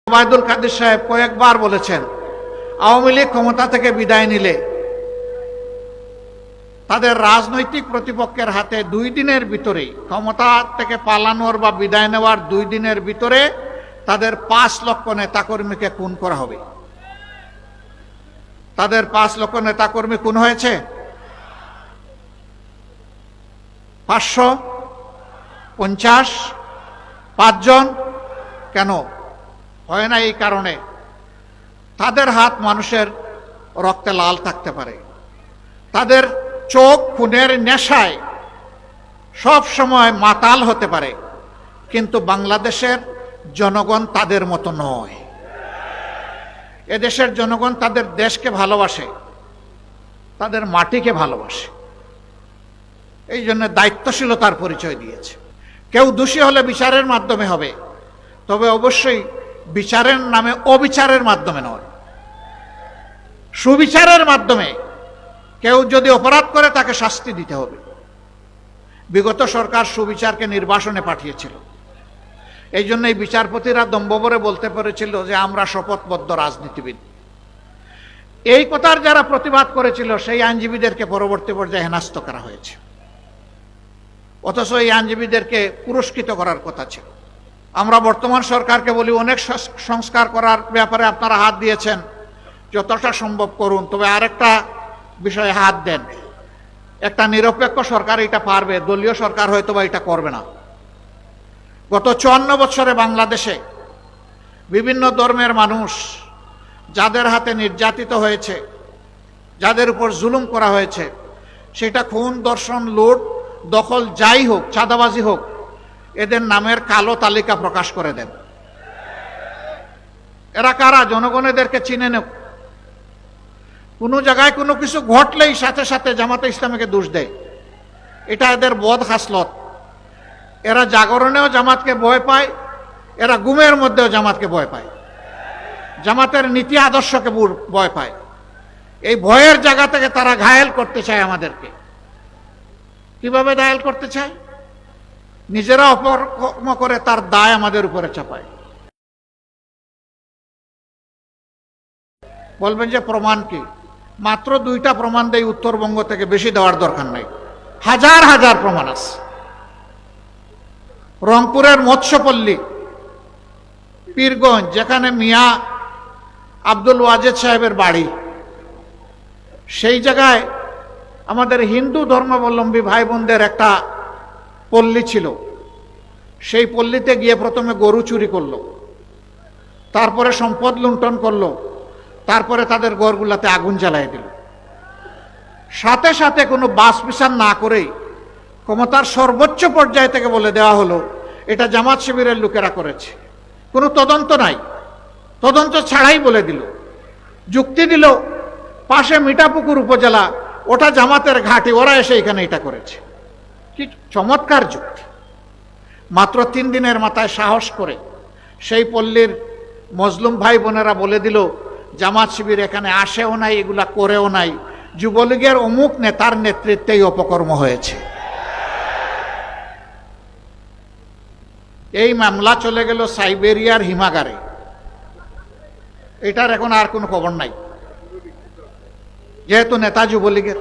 ওবায়দুল কাদের সাহেব কয়েকবার বলেছেন আওয়ামী লীগ ক্ষমতা থেকে বিদায় নিলে তাদের রাজনৈতিক প্রতিপক্ষের হাতে 2 দিনের ভিতরে ক্ষমতা থেকে পালানোর বা বিদায় নেওয়ার 2 দিনের ভিতরে তাদের 5 লক্ষ নেতাকর্মীকে খুন করা হবে। তাদের 5 লক্ষ নেতাকর্মী খুন হয়েছে 550 5 জন। কেন হয় না? এই কারণে তাদের হাত মানুষের রক্তে লাল থাকতে পারে, তাদের চোখ খুনের নেশায় সব সময় মাতাল হতে পারে, কিন্তু বাংলাদেশের জনগণ তাদের মতো নয়। এদেশের জনগণ তাদের দেশকে ভালোবাসে, তাদের মাটিকে ভালোবাসে, এই জন্য দায়িত্বশীলতার পরিচয় দিয়েছে। কেউ দোষী হলে বিচারের মাধ্যমে হবে, তবে অবশ্যই বিচারের নামে অবিচারের মাধ্যমে নয়, সুবিচারের মাধ্যমে। কেউ যদি অপরাধ করে তাকে শাস্তি দিতে হবে। বিগত সরকার সুবিচারকে নির্বাসনে পাঠিয়েছিল, এই জন্য এই বিচারপতিরা দম্ভভরে বলতে পেরেছিল যে আমরা শপথবদ্ধ রাজনীতিবিদ। এই কথার যারা প্রতিবাদ করেছিল সেই আইনজীবীদেরকে পরবর্তী পর্যায়ে হেনস্থ করা হয়েছে, অথচ এই আইনজীবীদেরকে পুরস্কৃত করার কথা ছিল। আমরা বর্তমান সরকারকে বলি অনেক সংস্কার করার ব্যাপারে আপনারা হাত দিয়েছেন, যতটা সম্ভব করুন, তবে আরেকটা বিষয়ে হাত দেন। একটা নিরপেক্ষ সরকার এটা পারবে, দলীয় সরকার হয়তো বা এটা করবে না। গত 54 বছরে বাংলাদেশে বিভিন্ন ধর্মের মানুষ যাদের হাতে নির্যাতিত হয়েছে, যাদের উপর জুলুম করা হয়েছে, সেটা খুন, ধর্ষণ, লুট, দখল যাই হোক, চাঁদাবাজি হোক, এদের নামের কালো তালিকা প্রকাশ করে দেন। এরা কারা? জনগণ এদেরকে চিনে নেব। কোনো জায়গায় কোনো কিছু ঘটলেই সাথে সাথে জামাতে ইসলামীকে দোষ দেয়, এটা এদের বদ খাসলত। এরা জাগরণেও জামাতকে ভয় পায়, এরা গুমের মধ্যেও জামাতকে ভয় পায়, জামাতের নীতি আদর্শকে ভয় পায়। এই ভয়ের জায়গা থেকে তারা ঘায়েল করতে চায় আমাদেরকে। কিভাবে ঘায়েল করতে চায়? নিজেরা অপকর্ম করে তার দায় আমাদের উপরে চাপায়। বলবেন যে প্রমাণ কি? মাত্র 2টা প্রমাণ দেয় উত্তরবঙ্গ থেকে, বেশি দেওয়ার দরকার নাই। হাজার হাজার প্রমাণ আছে। রংপুরের মৎস্যপল্লী, পীরগঞ্জ, যেখানে মিয়া আব্দুল ওয়াজেদ সাহেবের বাড়ি, সেই জায়গায় আমাদের হিন্দু ধর্মাবলম্বী ভাই বোনদের একটা পল্লী ছিল। সেই পল্লীতে গিয়ে প্রথমে গরু চুরি করলো, তারপরে সম্পদ লুণ্ঠন করলো, তারপরে তাদের ঘরগুলাতে আগুন জ্বালিয়ে দিল। সাথে সাথে কোনো বাস বিচার না করেই ক্ষমতার সর্বোচ্চ পর্যায় থেকে বলে দেওয়া হলো এটা জামাত শিবিরের লোকেরা করেছে। কোনো তদন্ত নাই, তদন্ত ছাড়াই বলে দিল। যুক্তি দিল পাশে মিঠাপুকুর উপজেলা, ওটা জামাতের ঘাঁটি, ওরা এসে এখানে এটা করেছে। কি চমৎকার যুক্তি! মাত্র 3 দিনের মাথায় সাহস করে সেই পল্লীর মজলুম ভাই বোনেরা বলে দিল জামাত শিবির এখানে আসেও নাই, এগুলা করেও নাই, যুবলীগের অমুক নেতার নেতৃত্বেই অপকর্ম হয়েছে। এই মামলা চলে গেল সাইবেরিয়ার হিমাগারে। এটার এখন আর কোনো খবর নাই, যেহেতু নেতা যুবলীগের।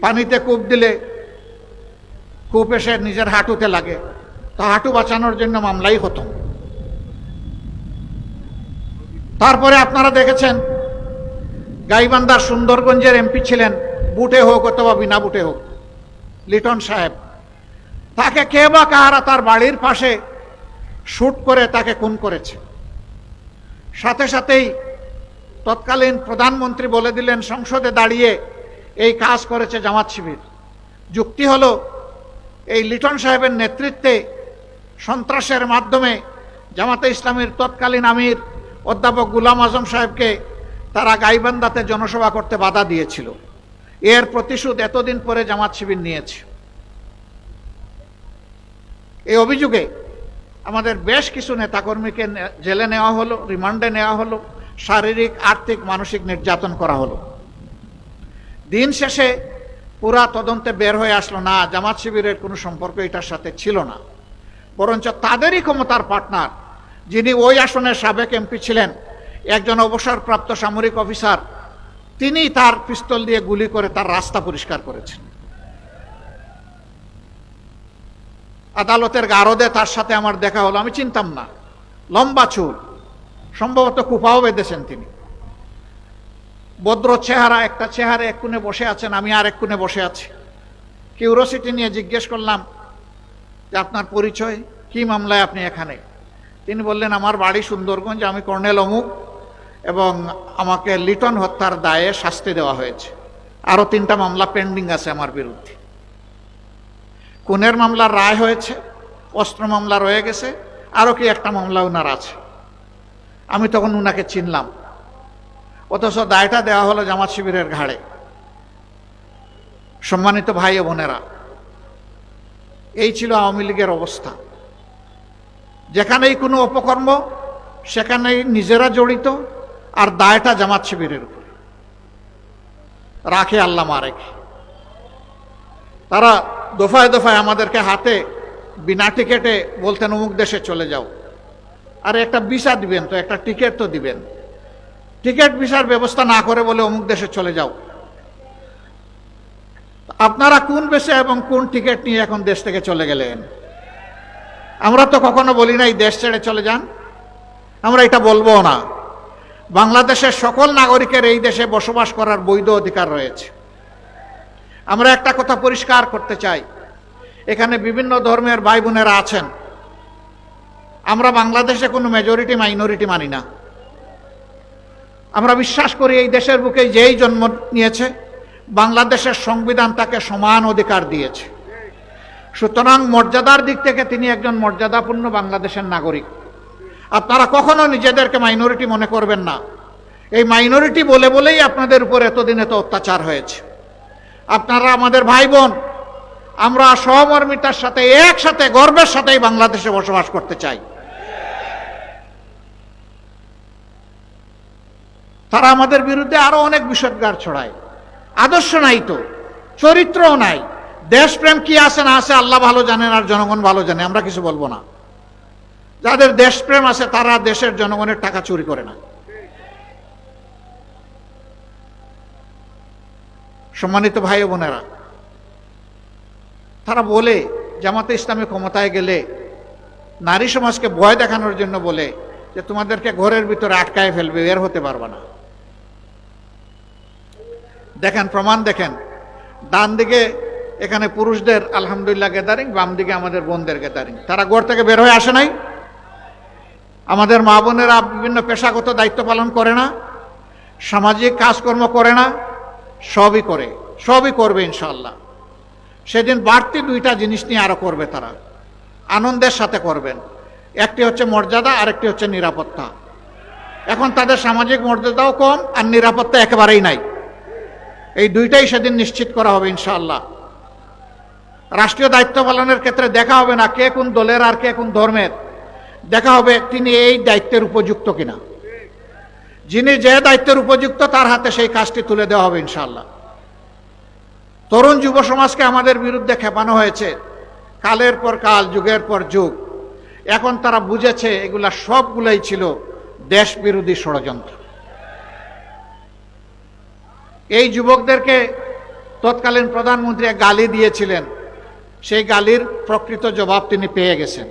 পানিতে কূপ দিলে কূপ এসে নিজের হাঁটুতে লাগে, তো হাঁটু বাঁচানোর জন্য মামলাই হতো। তারপরে আপনারা দেখেছেন গাইবান্ধার সুন্দরগঞ্জের এমপি ছিলেন, বুটে হোক অথবা বিনা বুটে হোক, লিটন সাহেব। তাকে কে বা কাহারা তার বাড়ির পাশে শুট করে তাকে খুন করেছে। সাথে সাথেই তৎকালীন প্রধানমন্ত্রী বলে দিলেন সংসদে দাঁড়িয়ে এই কাজ করেছে জামাত শিবির। যুক্তি হলো এই লিটন সাহেবের নেতৃত্বে সন্ত্রাসের মাধ্যমে জামাতে ইসলামীর তৎকালীন আমির অধ্যাপক গোলাম আজম সাহেবকে তারা গাইবান্ধাতে জনসভা করতে বাধা দিয়েছিল। এর প্রতিশোধ এতদিন পরে জামাত শিবির নিয়েছে। এই অভিযোগে আমাদের বেশ কিছু নেতাকর্মীকে জেলে নেওয়া হলো, রিমান্ডে নেওয়া হলো, শারীরিক, আর্থিক, মানসিক নির্যাতন করা হলো। দিন শেষে পুরা তদন্তে বের হয়ে আসলো না জামাত শিবিরের কোনো সম্পর্ক এটার সাথে ছিল না, বরঞ্চ তাদেরই ক্ষমতার পার্টনার যিনি ওই আসনের সাবেক এমপি ছিলেন, একজন অবসরপ্রাপ্ত সামরিক অফিসার, তিনি তার পিস্তল দিয়ে গুলি করে তার রাস্তা পরিষ্কার করেছেন। আদালতের গারদে তার সাথে আমার দেখা হলো, আমি চিনতাম না, লম্বা চুল, সম্ভবত কুপাও বেঁধেছেন তিনি, ভদ্র চেহারা, একটা চেহারা এক কোণে বসে আছেন, আমি আর এক কোণে বসে আছি। কিউরিওসিটি নিয়ে জিজ্ঞেস করলাম যে আপনার পরিচয়, কি মামলায় আপনি এখানে? তিনি বললেন আমার বাড়ি সুন্দরগঞ্জ, আমি কর্নেল অমুক, এবং আমাকে লিটন হত্যার দায়ে শাস্তি দেওয়া হয়েছে, আরো 3টা মামলা পেন্ডিং আছে আমার বিরুদ্ধে। খুনের মামলার রায় হয়েছে, অস্ত্র মামলা রয়ে গেছে, আরো কি একটা মামলা উনার আছে। আমি তখন উনাকে চিনলাম, অথচ দায়টা দেওয়া হলো জামাত শিবিরের ঘাড়ে। সম্মানিত ভাই ও বোনেরা, এই ছিল আওয়ামী লীগের অবস্থা। যেখানেই কোনো অপকর্ম সেখানেই নিজেরা জড়িত, আর দায়টা জামাত শিবিরের উপরে রাখে আল্লাহ মারেকে। তারা দফায় দফায় আমাদেরকে হাতে বিনা টিকেটে বলতেন অমুক দেশে চলে যাও। আর একটা ভিসা দিবেন তো, একটা টিকিট তো দিবেন, টিকিট ভিসার ব্যবস্থা না করে বলে অমুক দেশে চলে যাও। আপনারা কোন বেশে এবং কোন টিকিট নিয়ে এখন দেশ থেকে চলে গেলেন? আমরা তো কখনো বলি নাই দেশ ছেড়ে চলে যান, আমরা এটা বলবো না। বাংলাদেশের সকল নাগরিকের এই দেশে বসবাস করার বৈধ অধিকার রয়েছে। আমরা একটা কথা পরিষ্কার করতে চাই, এখানে বিভিন্ন ধর্মের ভাই বোনেরা আছেন, আমরা বাংলাদেশে কোনো মেজরিটি মাইনরিটি মানি না। আমরা বিশ্বাস করি এই দেশের বুকে যেই জন্ম নিয়েছে, বাংলাদেশের সংবিধান তাকে সমান অধিকার দিয়েছে। সুতরাং মর্যাদার দিক থেকে তিনি একজন মর্যাদাপূর্ণ বাংলাদেশের নাগরিক। আপনারা কখনো নিজেদেরকে মাইনরিটি মনে করবেন না। এই মাইনরিটি বলে বলেই আপনাদের উপর এতদিন এত অত্যাচার হয়েছে। আপনারা আমাদের ভাই বোন, আমরা সহমর্মিতার সাথে একসাথে গর্বের সাথেই বাংলাদেশে বসবাস করতে চাই। তারা আমাদের বিরুদ্ধে আরো অনেক বিষোদ্গার ছড়ায়। আদর্শ নাই তো, চরিত্রও নাই, দেশপ্রেম কি আছে না আছে আল্লাহ ভালো জানেন আর জনগণ ভালো জানে, আমরা কিছু বলবো না। যাদের দেশপ্রেম আছে তারা দেশের জনগণের টাকা চুরি করে না। সম্মানিত ভাই ও বোনেরা, তারা বলে জামাতে ইসলামী ক্ষমতায় গেলে নারী সমাজকে ভয় দেখানোর জন্য বলে যে তোমাদেরকে ঘরের ভিতরে আটকায় ফেলবে, বের হতে পারবে না। দেখেন, প্রমাণ দেখেন, ডান দিকে এখানে পুরুষদের আলহামদুলিল্লাহ গ্যাদারিং, বাম দিকে আমাদের বোনদের গ্যাদারিং। তারা ঘর থেকে বের হয়ে আসে নাই? আমাদের মা বোনেরা বিভিন্ন পেশাগত দায়িত্ব পালন করে না, সামাজিক কাজকর্ম করে না, সবই করে, সবই করবে ইনশাআল্লাহ। সেদিন বাড়তি 2টা জিনিস নিয়ে আরো করবে তারা, আনন্দের সাথে করবেন। একটি হচ্ছে মর্যাদা, আরেকটি হচ্ছে নিরাপত্তা। এখন তাদের সামাজিক মর্যাদাও কম আর নিরাপত্তা একেবারেই নাই। এই 2টাই সেদিন নিশ্চিত করা হবে ইনশাআল্লাহ। রাষ্ট্রীয় দায়িত্ব পালনের ক্ষেত্রে দেখা হবে না কে কোন দলের আর কে কোন ধর্মের, দেখা হবে তিনি এই দায়িত্বের উপযুক্ত কিনা। যিনি যে দায়িত্বের উপযুক্ত তার হাতে সেই কাজটি তুলে দেওয়া হবে ইনশাআল্লাহ। তরুণ যুব সমাজকে আমাদের বিরুদ্ধে খেপানো হয়েছে কালের পর কাল, যুগের পর যুগ। এখন তারা বুঝেছে এগুলা সবগুলাই ছিল দেশ বিরোধী ষড়যন্ত্র। এই যুবকদেরকে তৎকালীন প্রধানমন্ত্রী গালি দিয়েছিলেন, সেই গালির প্রকৃত জবাব তিনি পেয়ে গেছেন।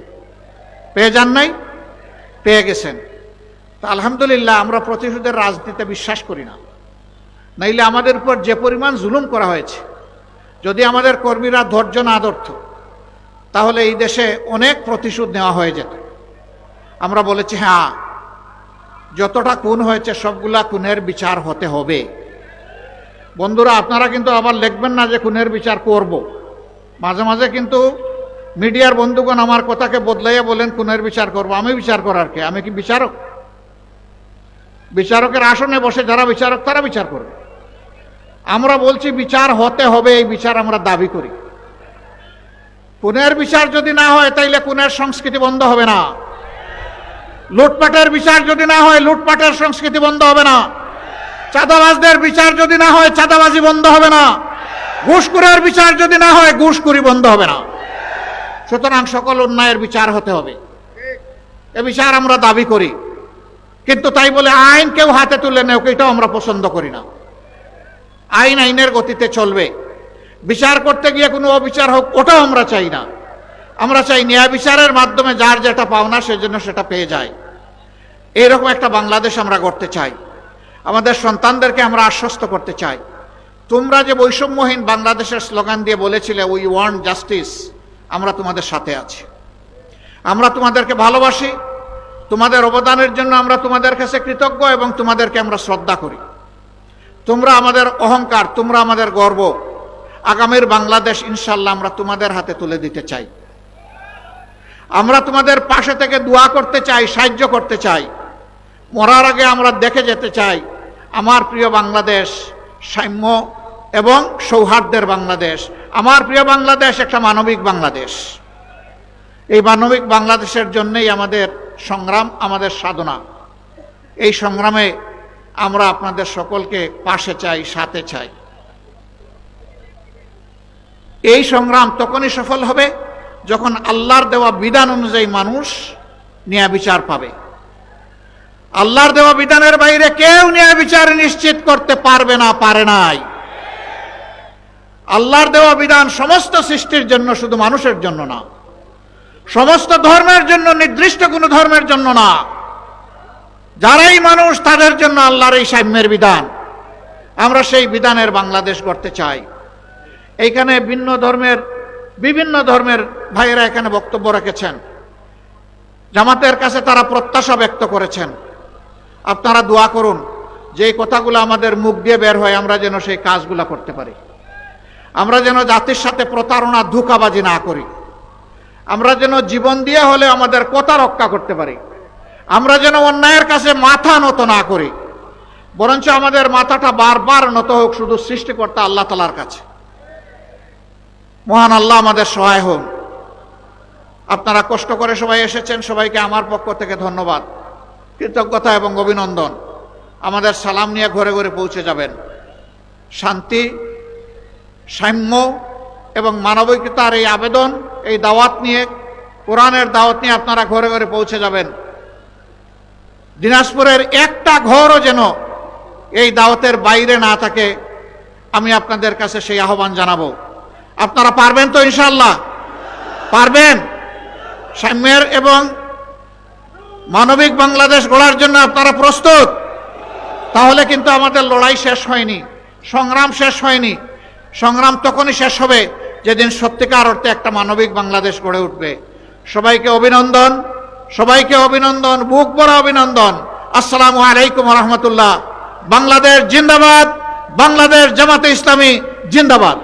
পেয়ে যান নাই? পেয়ে গেছেন। তা আলহামদুলিল্লাহ, আমরা প্রতিশোধের রাজনীতিতে বিশ্বাস করি না। নাইলে আমাদের উপর যে পরিমাণ জুলুম করা হয়েছে, যদি আমাদের কর্মীরা ধৈর্য না ধরত তাহলে এই দেশে অনেক প্রতিশোধ নেওয়া হয়ে যেত। আমরা বলেছি হ্যাঁ, যতটা খুন হয়েছে সবগুলা খুনের বিচার হতে হবে। বন্ধুরা, আপনারা কিন্তু আবার লিখবেন না যে খুনের বিচার করব। মাঝে মাঝে কিন্তু মিডিয়ার বন্ধুগণ আমার কথাকে বদলাইয়া বলেন খুনের বিচার করব। আমি বিচার করার কে? আমি কি বিচারক? বিচারকের আসনে বসে যারা বিচারক তারা বিচার করবে। আমরা বলছি বিচার হতে হবে, এই বিচার আমরা দাবি করি। খুনের বিচার যদি না হয় তাইলে খুনের সংস্কৃতি বন্ধ হবে না। লুটপাটের বিচার যদি না হয় লুটপাটের সংস্কৃতি বন্ধ হবে না। চাঁদাবাজদের বিচার যদি না হয় চাঁদাবাজি বন্ধ হবে না। ঘুষখোরের বিচার যদি না হয় ঘুষখোরি বন্ধ হবে না। সুতরাং সকল অন্যায়ের বিচার হতে হবে। এ বিচার আমরা দাবি করি, কিন্তু তাই বলে আইন কেউ হাতে তুলে নেও এটাও আমরা পছন্দ করি না। আইন আইনের গতিতে চলবে। বিচার করতে গিয়ে কোনো অবিচার হোক ওটাও আমরা চাই না। আমরা চাই ন্যায় বিচারের মাধ্যমে যার যেটা পাওনা সেজন্য সেটা পেয়ে যায়। এইরকম একটা বাংলাদেশ আমরা গড়তে চাই। আমাদের সন্তানদেরকে আমরা আশ্বস্ত করতে চাই, তোমরা যে বৈষম্যহীন বাংলাদেশের স্লোগান দিয়ে বলেছিলে উই ওয়ান্ট জাস্টিস, আমরা তোমাদের সাথে আছি। আমরা তোমাদেরকে ভালোবাসি, তোমাদের অবদানের জন্য আমরা তোমাদের কাছে কৃতজ্ঞ এবং তোমাদেরকে আমরা শ্রদ্ধা করি। তোমরা আমাদের অহংকার, তোমরা আমাদের গর্ব। আগামীর বাংলাদেশ ইনশাল্লাহ আমরা তোমাদের হাতে তুলে দিতে চাই। আমরা তোমাদের পাশে থেকে দোয়া করতে চাই, সাহায্য করতে চাই। মরার আগে আমরা দেখে যেতে চাই আমার প্রিয় বাংলাদেশ সাম্য এবং সৌহার্দ্যের বাংলাদেশ। আমার প্রিয় বাংলাদেশ একটা মানবিক বাংলাদেশ। এই মানবিক বাংলাদেশের জন্যই আমাদের সংগ্রাম, আমাদের সাধনা। এই সংগ্রামে আমরা আপনাদের সকলকে পাশে চাই, সাথে চাই। এই সংগ্রাম তখনই সফল হবে যখন আল্লাহর দেওয়া বিধান অনুযায়ী মানুষ ন্যায় বিচার পাবে। আল্লাহর দেওয়া বিধানের বাইরে কেউ ন্যায় বিচার নিশ্চিত করতে পারবে না, পারে নাই। আল্লাহর দেওয়া বিধান সমস্ত সৃষ্টির জন্য, শুধু মানুষের জন্য না। সমস্ত ধর্মের জন্য, নির্দিষ্ট কোনো ধর্মের জন্য না। যারাই মানুষ তাদের জন্য আল্লাহর এই সাম্যের বিধান। আমরা সেই বিধানের বাংলাদেশ গড়তে চাই। এইখানে বিভিন্ন ধর্মের ভাইয়েরা এখানে বক্তব্য রেখেছেন। জামাতের কাছে তারা প্রত্যাশা ব্যক্ত করেছেন। আপনারা দোয়া করুন যে এই কথাগুলো আমাদের মুখ দিয়ে বের হয় আমরা যেন সেই কাজগুলো করতে পারি। আমরা যেন জাতির সাথে প্রতারণা, ধোঁকাবাজি না করি। আমরা যেন জীবন দিয়ে হলে আমাদের কথা রক্ষা করতে পারি। আমরা যেন অন্যায়ের কাছে মাথা নত না করি, বরঞ্চ আমাদের মাথাটা বারবার নত হোক শুধু সৃষ্টিকর্তা আল্লাহ তাআলার কাছে। মহান আল্লাহ আমাদের সহায় হন। আপনারা কষ্ট করে সবাই এসেছেন, সবাইকে আমার পক্ষ থেকে ধন্যবাদ, কৃতজ্ঞতা এবং অভিনন্দন। আমাদের সালাম নিয়ে ঘরে ঘরে পৌঁছে যাবেন। শান্তি, সাম্য এবং মানবিকতার এই আবেদন, এই দাওয়াত নিয়ে, কোরআনের দাওয়াত নিয়ে আপনারা ঘরে ঘরে পৌঁছে যাবেন। দিনাজপুরের একটা ঘরও যেন এই দাওয়াতের বাইরে না থাকে, আমি আপনাদের কাছে সেই আহ্বান জানাবো। আপনারা পারবেন তো? ইনশাআল্লাহ পারবেন। সাম্যের এবং মানবিক বাংলাদেশ গড়ার জন্য আপনারা প্রস্তুত? তাহলে কিন্তু আমাদের লড়াই শেষ হয়নি, সংগ্রাম শেষ হয়নি। সংগ্রাম তখনই শেষ হবে যেদিন সত্যিকার অর্থে একটা মানবিক বাংলাদেশ গড়ে উঠবে। সবাইকে অভিনন্দন, সবাইকে অভিনন্দন, বুক ভরা অভিনন্দন। আসসালামু আলাইকুম ওয়া রাহমাতুল্লাহ। বাংলাদেশ জিন্দাবাদ, বাংলাদেশ জামাতে ইসলামী জিন্দাবাদ।